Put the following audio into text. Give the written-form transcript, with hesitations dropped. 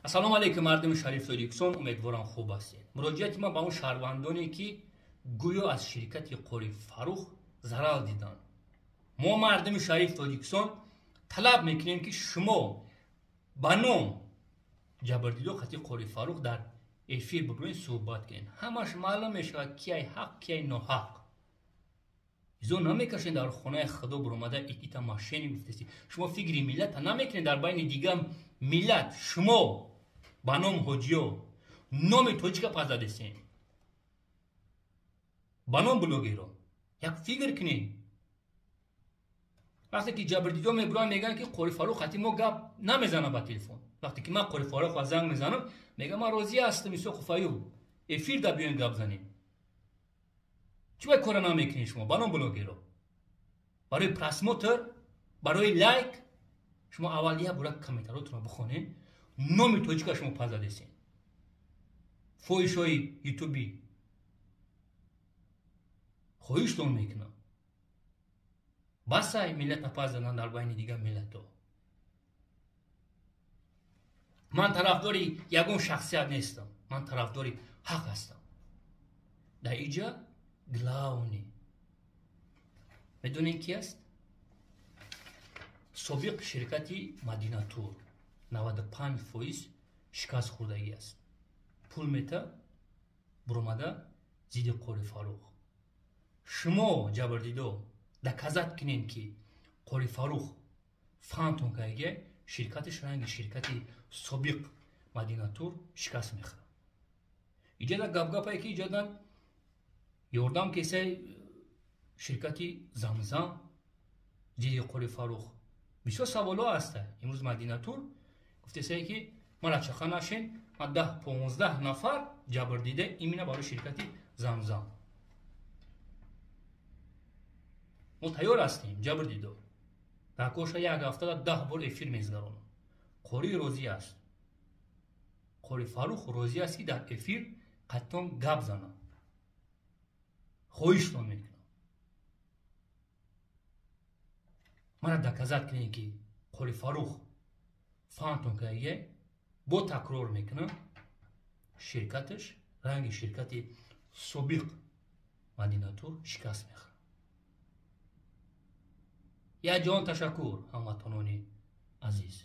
السلام علیکم مردم شریف یکسان، امیدوارم خوب هستید. مراجعت ما به اون شهروندانی که گویا از شرکت قوری فروخ ضرر دیدن. ما مردم شریف یکسان طلب میکنیم که شما به نام جبردیدو خطی قوری فروخ در افیر ببرین صحبت کنین. همش معلوم میشه کی حق کی ناحق. ایزو نمیکشین در خونه خدا برآمده ایتا ماشین میفرستی. شما فکری ملت نمیکنین در بین دیگه ملت شما با نام حجیو نام توچکا پازده دستین با نام بلوگیرو یک فکر کنین. وقتی که جبردیدو میبرن میگن که قوری فروخ خطی ما گپ نمیزنم با تلفن. وقتی که من قوری فروخ زنگ میزنم میگم من راضی هستم ایسو خفایو افیر دا بیان گپ زنیم. چی باید کار نمیکنین شما با نام بلوگیرو؟ برای پرسموتر، برای لایک شما اولیه برای کامنتاراتون بخونین نام توچکا شما پازده دستین. فویشوی یوتیوبی خویشتون میکنم. بسای ملت نپازدن در بین دیگه ملت ها. من طرفداری یگون شخصیت نیستم. من طرفداری حق هستم. در اینجا گلاونی میدونین کی است؟ سابق شرکتی مدینه تور 95% شکست خوردگی است. پول میته برآمده زیر قوری فروخ. شما جبردیدو دکازت کنین که قوری فروخ فهمتون که اگه شرکتش رنگ شرکتی سابق مدینه تور شکست میخوره. اینجا در گپ که اینجا یوردام کسی شرکتی زمزم زیر قوری فروخ بسیار سوالا هسته. امروز مدینه تور گفته سه که من چخه نشین من 10-15 نفر جبردیده ایمینه برای شرکتی زمزم ما تیار هستیم. جبردیدو در کوشش یک هفته 10 بار افیر میزنم. قوری روزی است. قوری فروخ روزی است که در افیر قطعا گپ زنم. خویشتون میکنم. من دکازت کنین که قوری فروخ فهمتون که اگه با تکرار میکنم شرکتش رنگ شرکتی سابق مدینه تور شکست میخوره. یا جان تشکر هموطنان عزیز.